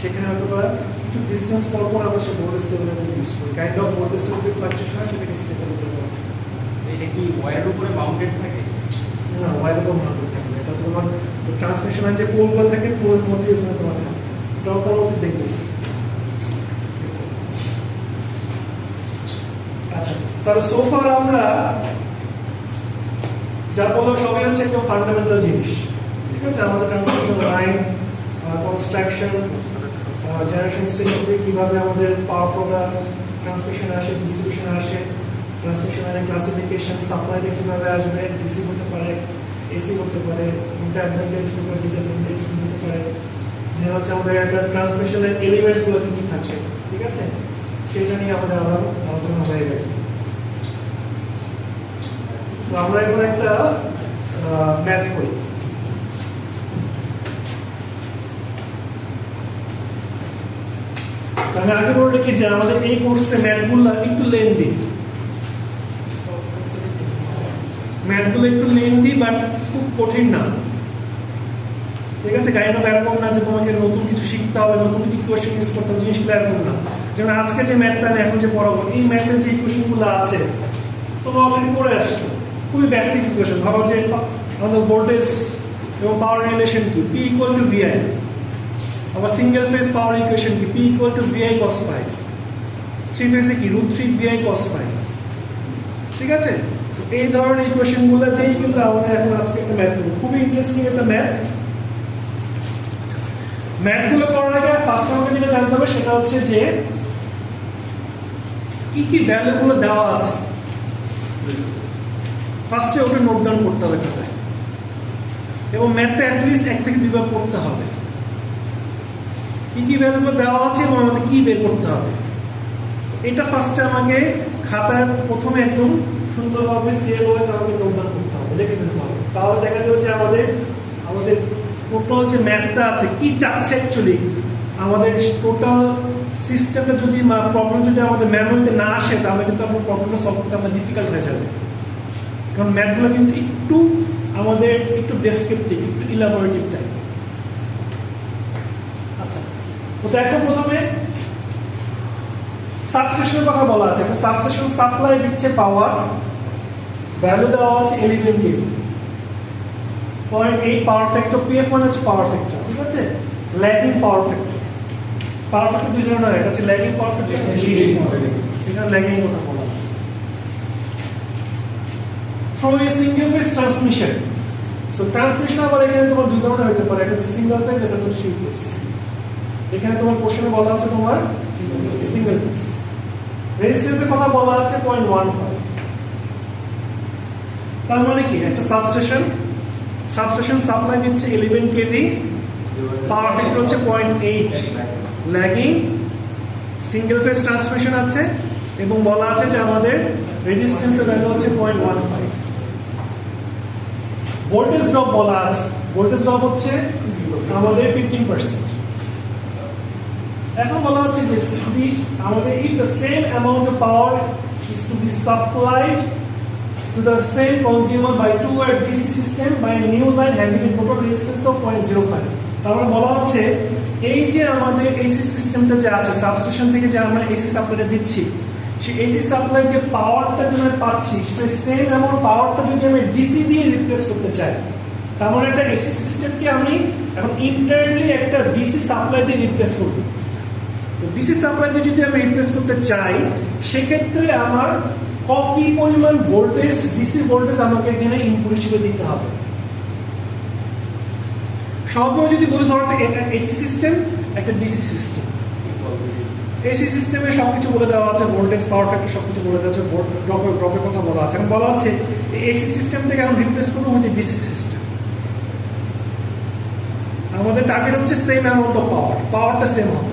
সেখানে হয়তো বা কিছু ডিস্টেন্স পর পর আমরা সেই ভোল্টেজ স্টেবিলাইজার ইউজ করি, কাইন্ড অফ ভোল্টেজটা যদি ফ্লাকচুয়েশন হয় সেটাকে স্টেবল করতে পারবে। এটা কি ওয়্যারের উপরে বাউন্ডেড থাকে? না, ওয়্যারের উপর বাউন্ডেড থাকে না, এটা তোমার ট্রান্সমিশন লাইন যে পোলগুলো থাকে পোলের মধ্যে তোমার থাকে, এটাও পরবর্তী দেখবে। আচ্ছা, তাহলে সোফার আমরা যা বললাম সবই হচ্ছে একদম ফান্ডামেন্টাল জিনিস, ঠিক আছে, আমাদের transmission line, construction, generation station থেকে কীভাবে আমাদের পাওয়ার ফ্লোটা ট্রান্সমিশন আসে, ডিস্ট্রিবিউশন আসে, ট্রান্সমিশন লাইনের ক্লাসিফিকেশন, সাপ্লাইটা কীভাবে আসবে, ডিসি হতে পারে, এসি হতে পারে, কোনটা অ্যাডভান্টেজ কোনটা ডিসঅ্যাডভান্টেজ হতে পারে, যে হচ্ছে আমাদের একটা ট্রান্সমিশনের এলিমেন্টসগুলো কিন্তু থাকে, ঠিক আছে, সেটা নিয়ে আমাদের আলোচনা হয়ে গেছে। তো আমরা এখন একটা ম্যাথ করি। আমি আগে বলে রেখি যে আমাদের এই কোর্সে ম্যাথগুলো একটু লেন্দি, বাট খুব কঠিন না, ঠিক আছে, কাইন্ড অফ এরকম না যে তোমাকে নতুন কিছু শিখতে হবে, নতুন ইকুয়েশন ইউজ করতে হবে, জিনিসগুলো এরকম না। যেমন আজকে যে ম্যাথটা আমি এখন যে পড়াবো, এই ম্যাথের যে ইকুয়েশনগুলো আছে তোমরা অলরেডি পড়ে আসছো, খুবই বেসিক ইকুয়েশন। ধরো যে আমাদের ভোল্টেজ এবং পাওয়ার রিলেশন কি, P ইকুয়াল টু VI। আবার সিঙ্গেল ফেজ পাওয়ার ইকুয়েশন কি, P equal to VI cos phi। Three ফেজে কি, √3 VI cos phi। ঠিক আছে, তো এই ধরনের ইকুয়েশন গুলো দিয়েই কিন্তু আমাদের এখন আজকে একটা ম্যাথ, খুবই ইন্টারেস্টিং একটা ম্যাথ। ম্যাথগুলো করার আগে ফার্স্ট আমাকে যেটা জানতে হবে সেটা হচ্ছে যে কি কি ভ্যালুগুলো দেওয়া আছে, ফার্স্টে ওটা নোট ডাউন করতে হবে খাতায়, এবং ম্যাথটা অ্যাটলিস্ট 1 থেকে 2 বার পড়তে হবে। কি কি ভ্যালুগুলো দেওয়া আছে এবং আমাদের কি বের করতে হবে, এটা ফার্স্টে আমাকে খাতায় প্রথমে একদম সুন্দরভাবে সিএল ওয়াইজ আমাকে নোট ডাউন করতে হবে, লিখে দিতে হবে। তাহলে দেখা যাবে যে আমাদের টোটাল যে ম্যাথটা আছে কি চাচ্ছে অ্যাকচুয়ালি, আমাদের টোটাল সিস্টেমটা যদি প্রবলেম যদি আমাদের মেমোরিতে না আসে তাহলে কিন্তু আমাদের প্রবলেমটা সলভ করতে আমাদের ডিফিকাল্ট হয়ে যাবে। কারণ ম্যাথগুলো কিন্তু আমাদের একটু ডেসক্রিপটিভ, একটু ইলাবোরেটিভ টাইপ। আচ্ছা, তো দেখো প্রথমে সাবস্টেশনের কথা বলা আছে। একটা সাবস্টেশন সাপ্লাই দিচ্ছে পাওয়ার, ভ্যালু দেওয়া আছে 11 kV, 0.8 পাওয়ার ফ্যাক্টর, PF মানে হচ্ছে পাওয়ার ফ্যাক্টর। ঠিক আছে, lagging power factor. Power factor দুই ধরনের হয়, একটা হচ্ছে lagging power factor, leading power factor. এখানে ল্যাগিং কথা বলা আছে। Through a single phase transmission. So transmission আবার এখানে তোমার দুই ধরনের হতে পারে, একটা হচ্ছে সিঙ্গেল ফেজ, একটা হচ্ছে থ্রি ফেজ। এখানে তোমার কোশ্চেনে বলা আছে তোমার সিঙ্গেল ফেজ। রেজিস্ট্যান্সের কথা বলা আছে 0.15। তার মানে কি, একটা সাবস্টেশন সাপ্লাই দিচ্ছে 11 kV, পাওয়ার ফ্যাক্টর হচ্ছে 0.8, ল্যাগিং, সিঙ্গেল ফেজ ট্রান্সমিশন আছে, এবং বলা আছে যে আমাদের রেজিস্ট্যান্সের ভ্যালু হচ্ছে 0.15। ভোল্টেজ ড্রপ বলা আছে, ভোল্টেজ ড্রপ হচ্ছে আমাদের 15%। এখন বলা হচ্ছে যে আমাদের if the same amount of power is to be supplied to the same consumer by two-wire DC system by a new line having a total resistance of 0.05। তাহলে বলা হচ্ছে এই যে আমাদের এসি সিস্টেমটা যে আছে, সাবস্টেশন থেকে যে আমরা এসি সাপ্লাইটা দিচ্ছি, সেই এসি সাপ্লাই যে পাওয়ারটা যে আমি পাচ্ছি সেই সেম অ্যামাউন্ট পাওয়ারটা যদি আমি ডিসি দিয়ে রিপ্লেস করতে চাই, তার মানে একটা এসি সিস্টেমকে আমি এখন ইন্টারনালি একটা ডিসি সাপ্লাই দিয়ে রিপ্লেস করব। তো ডিসি সাপ্লাই দিয়ে যদি আমি রিপ্লেস করতে চাই, সেক্ষেত্রে আমার কি পরিমাণ ভোল্টেজ, ডিসি ভোল্টেজ আমাকে এখানে ইনপুট হিসেবে দিতে হবে। সবসময় যদি বলি ধরো একটা এসি সিস্টেম, একটা ডিসি সিস্টেম। এসি সিস্টেমে সবকিছু বলে দেওয়া আছে, ভোল্টেজ, পাওয়ার ফ্যাক্টর সবকিছু বলে দেওয়া আছে, ড্রপের কথা বলা আছে। এখন বলা হচ্ছে এসি সিস্টেমটাকে এখন রিপ্লেস করবো উইথ ডিসি সিস্টেম। আমাদের টার্গেট হচ্ছে সেম অ্যামাউন্ট অফ পাওয়ারটা সেম হবে।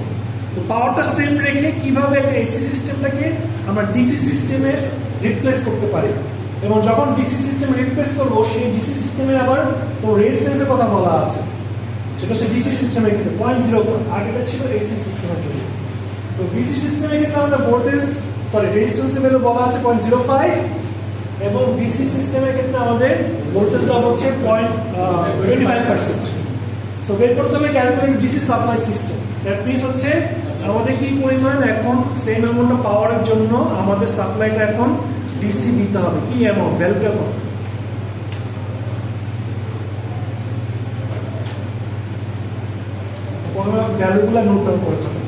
তো পাওয়ারটা সেম রেখে কিভাবে একটা এসি সিস্টেমটাকে আমরা ডিসি সিস্টেমে রিপ্লেস করতে পারি, এবং যখন ডিসি সিস্টেম রিপ্লেস করবো সেই ডিসি সিস্টেমের আবার তো রেজিস্ট্যান্সের কথা বলা আছে, সেটা হচ্ছে ডিসি সিস্টেমের ক্ষেত্রে 0.01, আগেটা ছিল এসি সিস্টেমের জন্য। তো ডিসি সিস্টেমের ক্ষেত্রে আমাদের ভোল্টেজ রেজিস্ট্যান্সের ভ্যালু বলা আছে 0.05, এবং ডিসি সিস্টেমের ক্ষেত্রে আমাদের ভোল্টেজ ড্রপ হচ্ছে 25%। সো বের করতে হবে calculate DC supply system. That means হচ্ছে আমাদের কি পরিমাণ এখন সেম অ্যামাউন্ট অফ পাওয়ারের জন্য আমাদের সাপ্লাইটা এখন ডিসি দিতে হবে, কি অ্যামাউন্ট, ভ্যালুটা কত। ভ্যালুগুলো নোট ডাউন করতে হবে।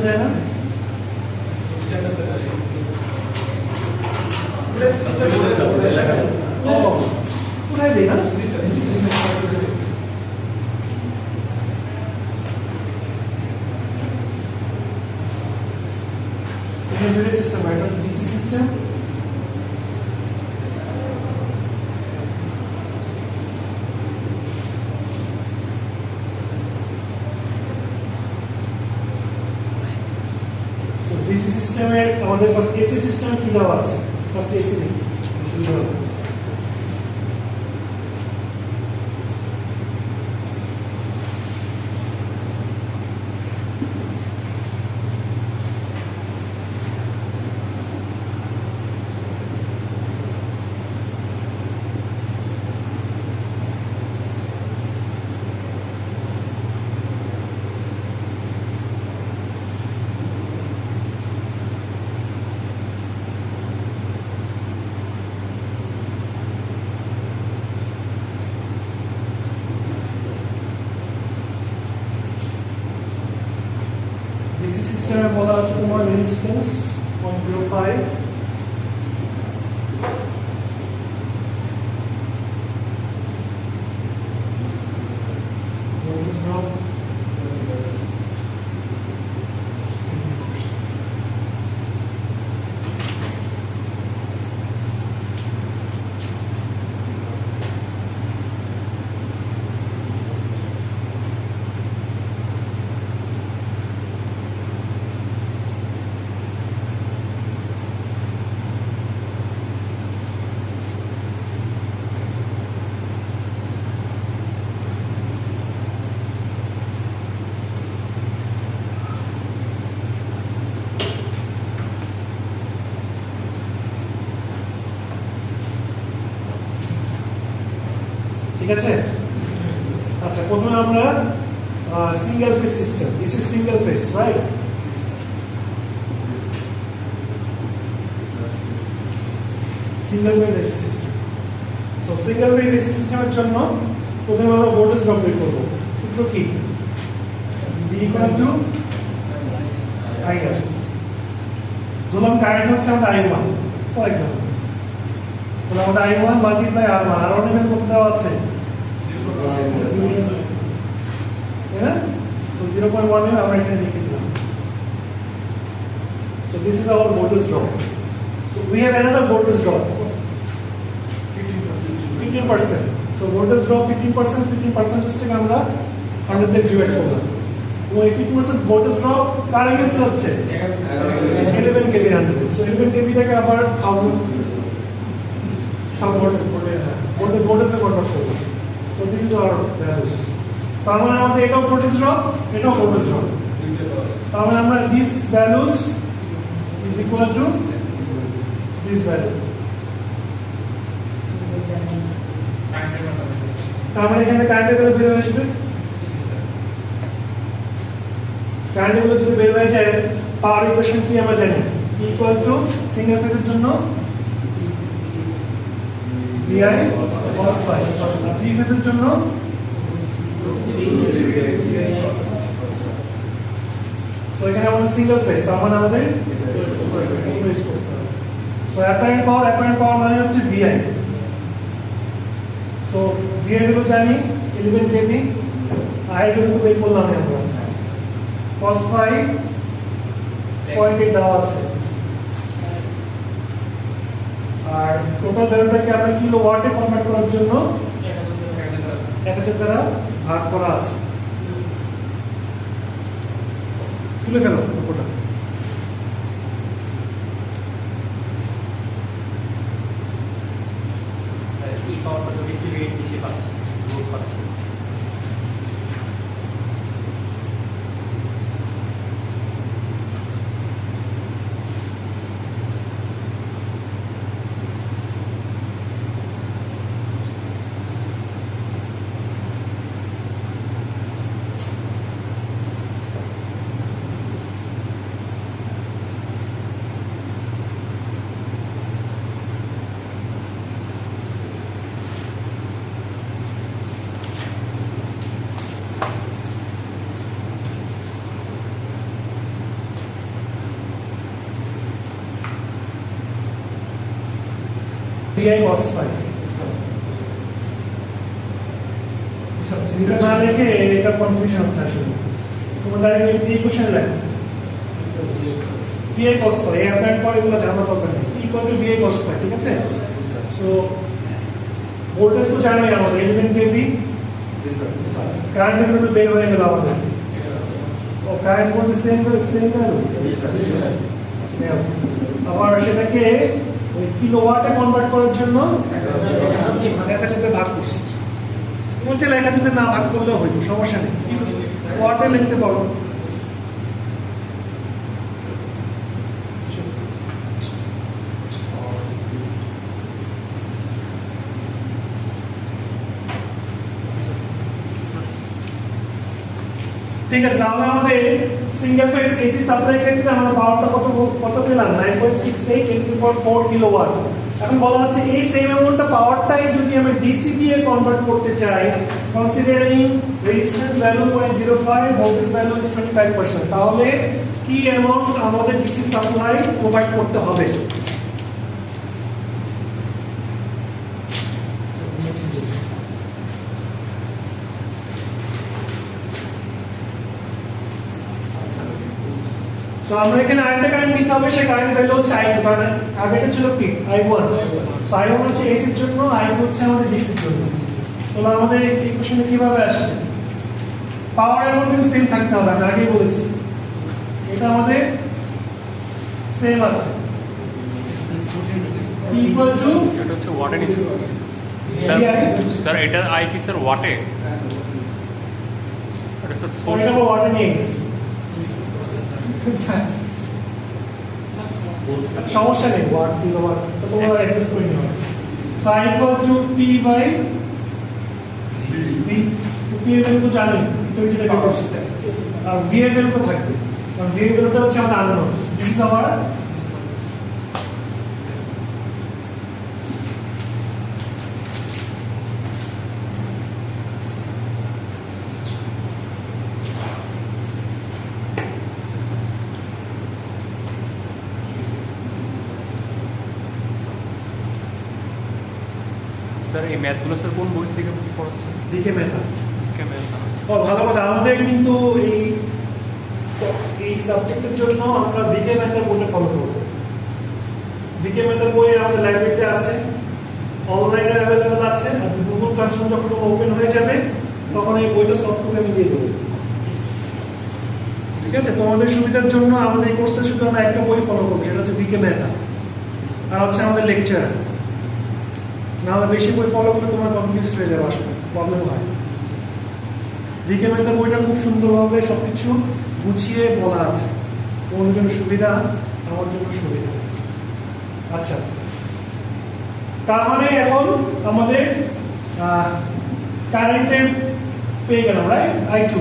যায় না কোথায় দিই না সিস্টেম, ডিসি সিস্টেম। ডিসি সিস্টেমে আমাদের ফার্স্ট এসি সিস্টেমে কি দেওয়া আছে, ফার্স্ট এসি নেই। আবার আছে তোমার রেজিস্ট্যান্স 0.05, voltage drop ঠিক আছে। আচ্ছা প্রথমে আমরা single phase system, this is single phase right, single phase AC system. So single phase AC সিস্টেমের জন্য প্রথমে আমরা ভোল্টেজ ড্রপ বের করব। সূত্র কি? V = IR। ধরলাম কারেন্ট হচ্ছে আমাদের I1 ফর এক্সাম্পল, তাহলে আমাদের I1 মাল্টিপ্লাই R1, R1 এর কত দেওয়া আছে? Yeah? So 0.1 আমরা এখানে লিখে দিলাম। So this is our voltage drop. So we have another voltage drop, 15%. So voltage drop 15%, 15% থেকে আমরা 100 দিয়ে ডিভাইড করলাম। এবং এই 15% voltage drop কার এগেইনস্ট হচ্ছে? 11 kV 100। So 11 kV টাকে আবার 1000 voltage এ কনভার্ট করব। So this is our values. তার মানে আমাদের এটাও ভোল্টেজ ড্রপ, এটাও ভোল্টেজ ড্রপ। তার মানে আমরা this values is equal to this value। তার মানে এখানে কারেন্টের ভ্যালু বের হয়ে আসবে। কারেন্টের ভ্যালু যদি বের হয়ে যায়, পাওয়ার ইকুয়েশন কি আমরা জানি? ইকুয়াল টু সিঙ্গেল ফেজের জন্য VI cos phi, আর থ্রি ফেজের জন্য সো এখানে আমাদের সিঙ্গেল ফেজ, তার মানে আমাদের সো অ্যাপারেন্ট পাওয়ার মানে হচ্ছে VI। সো VI গুলো জানি 11 kV, I গুলো তো বের করলাম আমরা, cos phi 0.8 দেওয়া আছে, আর টোটাল ভ্যালুটাকে আমরা কিলো ওয়াটে কনভার্ট করার জন্য 1000 দ্বারা ভাগ করা আছে। তুলে ফেলো ওটা। এই পাওয়ারটা তো রিসিভিং হিসেবে পাচ্ছি, লোড পাচ্ছি। VI cos phi এটা না লিখে এটা কনফিউশন হচ্ছে আসলে। তোমরা ডাইরেক্ট এই ইকুয়েশন লেখো VI cos phi, এই অ্যাপ্লাইড পরে এগুলো জানা দরকার নেই, equal to VI cos phi, ঠিক আছে। সো ভোল্টেজ তো জানোই আমাদের 11 kV, কারেন্ট ভ্যালু বের হয়ে গেল আমাদের। ও কারেন্ট ভোল্টেজ সেম ভ্যালু, আবার সেটাকে কিলোওয়াটে কনভার্ট করার জন্য 1000 সাথে ভাগ করছি। বলছে 1000 সাথে না ভাগ করলেও হইতো, সমস্যা নেই, ওয়াটে লিখতে পারো। ঠিক আছে, তাহলে আমাদের সিঙ্গেল ফেজ এসি সাপ্লাই ক্ষেত্রে আমরা পাওয়ারটা কত পেলাম? 9.68 × 4 কিলোওয়াট। এখন বলা হচ্ছে এই সেম অ্যামাউন্টটা পাওয়ারটাই যদি আমি ডিসি দিয়ে কনভার্ট করতে চাই, considering resistance value 0.05, voltage value is 25%, তাহলে কি অ্যামাউন্ট আমাদের ডিসি সাপ্লাই প্রোভাইড করতে হবে? সো আমরা এখানে আরেকটা কারেন্ট নিতে হবে, সেই কারেন্ট ভ্যালু হচ্ছে I2, কারণ আগেটা ছিল কি I1, সো I1 হচ্ছে AC এর জন্য, I2 হচ্ছে আমাদের DC এর জন্য। তাহলে আমাদের এই ইকুয়েশনে কিভাবে আসছে? পাওয়ার অ্যামাউন্ট কিন্তু সেম থাকতে হবে, আমি আগেই বলেছি এটা আমাদের সেম আছে, P ইকুয়াল টু এটা হচ্ছে ওয়াটে নিচ্ছে স্যার। স্যার এটা আই কি স্যার ওয়াটে? এটা স্যার ফর এক্সাম্পল ওয়াটার নিয়ে গেছি, সমস্যা নেই, ওয়াট দিলে ওয়াট তো তোমরা অ্যাডজাস্ট করে নিও। So I equal to P by V, so P এর ভ্যালু তো জানি, এটা যেটা বের করছে, আর V এর ভ্যালু তো থাকবে, কারণ V এর ভ্যালুটা হচ্ছে আমাদের unknown. This is our sir এই ম্যাথগুলো স্যার কোন বই থেকে পড়াচ্ছেন? দিকে মেথড। ম্যাথ ও ভালো কথা, আমাদের কিন্তু এই সাবজেক্টের জন্য আমরা দিকে মেথড বইটা ফলো করব। দিকে মেথড বই আমাদের লাইব্রেরিতে আছে, অনলাইনে অ্যাভেলেবল আছে, আর গুগল ক্লাসরুম যখন ওপেন হয়ে যাবে তখন এই বইটা সফট কপি আমি দিয়ে দেবো। ঠিক আছে, তোমাদের সুবিধার জন্য আমাদের এই কোর্সে শুধু আমরা একটা বই ফলো করবো, সেটা হচ্ছে দিকে মেথড, আর হচ্ছে আমাদের লেকচার। নাহলে বেশি বই ফলো করলে তোমার কনফিউজ হয়ে যাবে, আসলে প্রবলেম হয়। দিকে মেথড বইটা খুব সুন্দরভাবে সবকিছু গুছিয়ে বলা আছে, তোমার জন্য সুবিধা, আমার জন্য সুবিধা। আচ্ছা, তার মানে এখন আমাদের কারেন্টের পেয়ে গেলাম, রাইট? I2,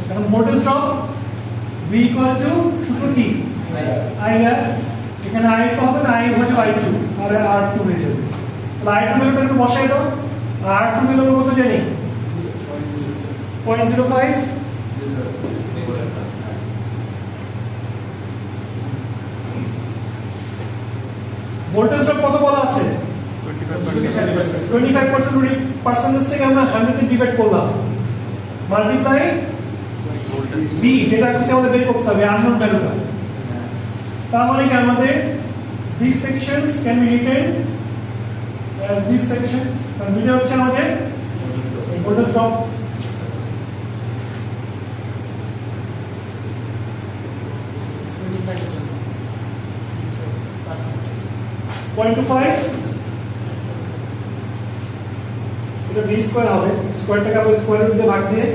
এখন voltage drop V equal to সূত্র কি IR, এখানে I তো হবে না, I হচ্ছে I2 আর R2 হয়ে যাবে। তাহলে I2 ভ্যালুটা একটু বসাই দাও, আর R2 ভ্যালু কত জানি? 0.05। ভোল্টেজ ড্রপ কত বলা আছে? 25%। পার্সেন্টেজটাকে আমরা 100 তে ডিভাইড করলাম, মাল্টিপ্লাই V, যেটা হচ্ছে আমাদের বের করতে হবে আননোন ভ্যালুটা। তার মানে কি আমাদের these sections can be written as these sections, কারণ এটা হচ্ছে আমাদের ভোল্টেজ ড্রপ। পয়েন্ট টু 5, এটা V স্কয়ার হবে, স্কয়ারটাকে আবার স্কয়ার রুট দিয়ে ভাগ দিয়ে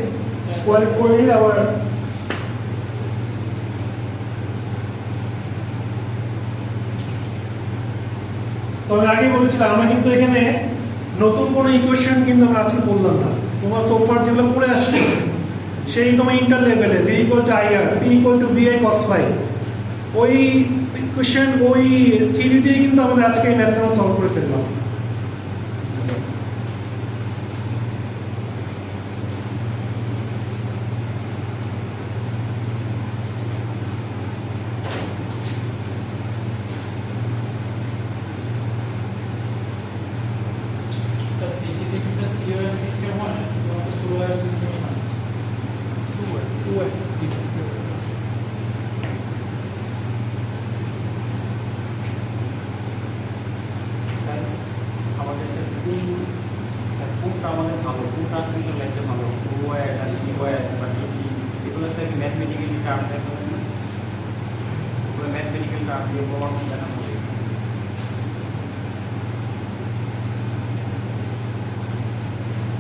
স্কয়ার করে নিলে আবার তো আমি আগেই বলেছিলাম আমরা কিন্তু এখানে নতুন কোনো ইকুয়েশন কিন্তু আমরা আজকে বললাম না, তোমার সোফার যেগুলো পড়ে আসছে সেই তোমার ইন্টার লেভেলে V equal to IR, P equal to VI cos phi, ওই ইকুয়েশন ওই থিওরি দিয়ে কিন্তু আমাদের আজকে এই ম্যাথটা সলভ করে ফেললাম।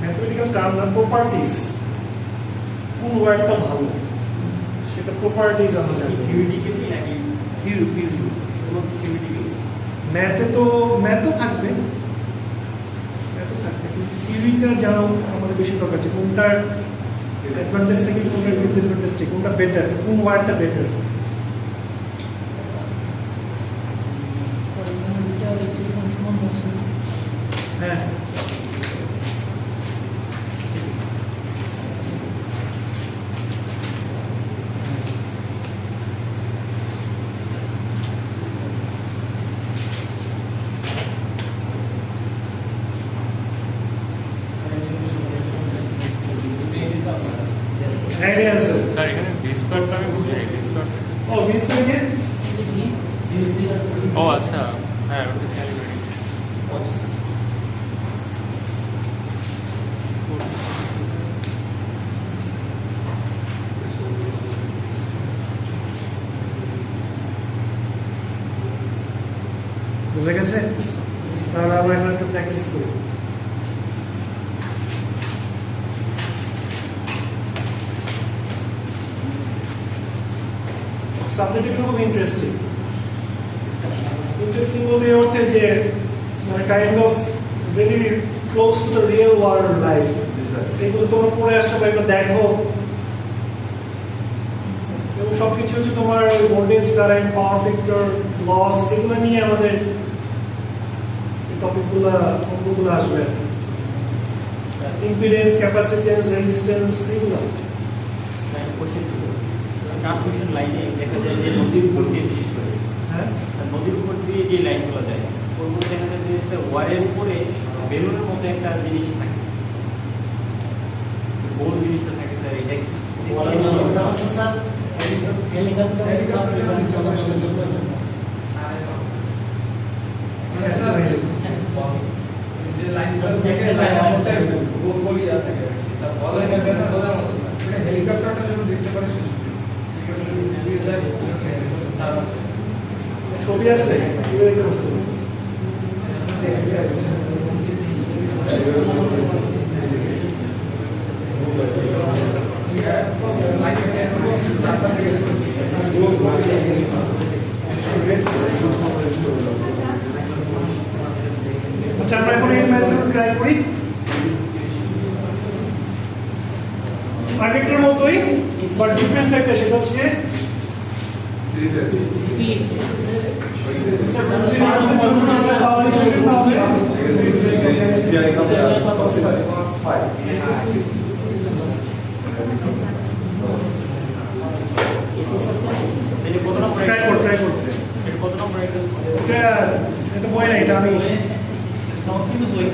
ম্যাথমেটিক্যাল টার্ম না, প্রপার্টিজ, কোন ওয়ার্ডটা ভালো সেটা প্রপার্টিজ আমরা জানি। থিওরিটিক্যালি নাকি কোনো থিওরিটিক্যালি ম্যাথে তো ম্যাথও থাকবে, কিন্তু থিওরিটা জানা আমাদের বেশি দরকার আছে, কোনটার অ্যাডভান্টেজ থেকে কোনটার ডিসঅ্যাডভান্টেজ থেকে, কোনটা বেটার, কোন ওয়ার্ডটা বেটার। দুইটা ইকুয়েশন সমান হ্যাঁ Any answer? স্যার এখানে ভি স্কোয়ারটা আমি বুঝিনি V square Oh, V square again? ও আচ্ছা হ্যাঁ ওটা ক্যালিব্রেটিং আচ্ছা স্যার বুঝে গেছে? তাহলে আমরা এখন একটু প্র্যাকটিস করি। সাবজেক্টটা খুব ইন্টারেস্টিং। ইন্টারেস্টিং বলতে এই অর্থে যে মানে kind of very close to the real world life. এগুলো তোমরা পড়ে আসছো বা এগুলো দেখো এবং সবকিছু হচ্ছে তোমার voltage current power factor loss এগুলো নিয়ে আমাদের টপিকগুলো অঙ্কগুলো আসবে ইম্পিডেন্স ক্যাপাসিট্যান্স রেজিস্ট্যান্স এগুলো ট্রান্সমিশন লাইনে দেখা যায় যে নদীর উপর দিয়ে জিনিস করে হ্যাঁ নদীর উপর দিয়ে যে লাইনগুলো যায় ওর মধ্যে দেখা যায় যে ওয়ারের উপরে বেলুনের মতো একটা জিনিস থাকে গোল জিনিসটা থাকে স্যার এটা হেলিকপ্টারটা যেন দেখতে পারে ছবি আছে আচ্ছা আমরা এখন এই মেথড ট্রাই করি আগেরটার মতোই বাট ডিফারেন্স একটা সেটা হচ্ছে সেটা কত নম্বর ট্রাই করতে এটা কত নম্বর এটা এটা বই না এটা আমি সব কিছু বই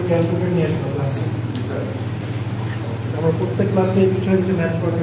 করে ক্যালকুলেটর নিয়ে আসবো ক্লাসে। আমরা প্রত্যেক ক্লাসে কিছু না কিছু ম্যাথ করে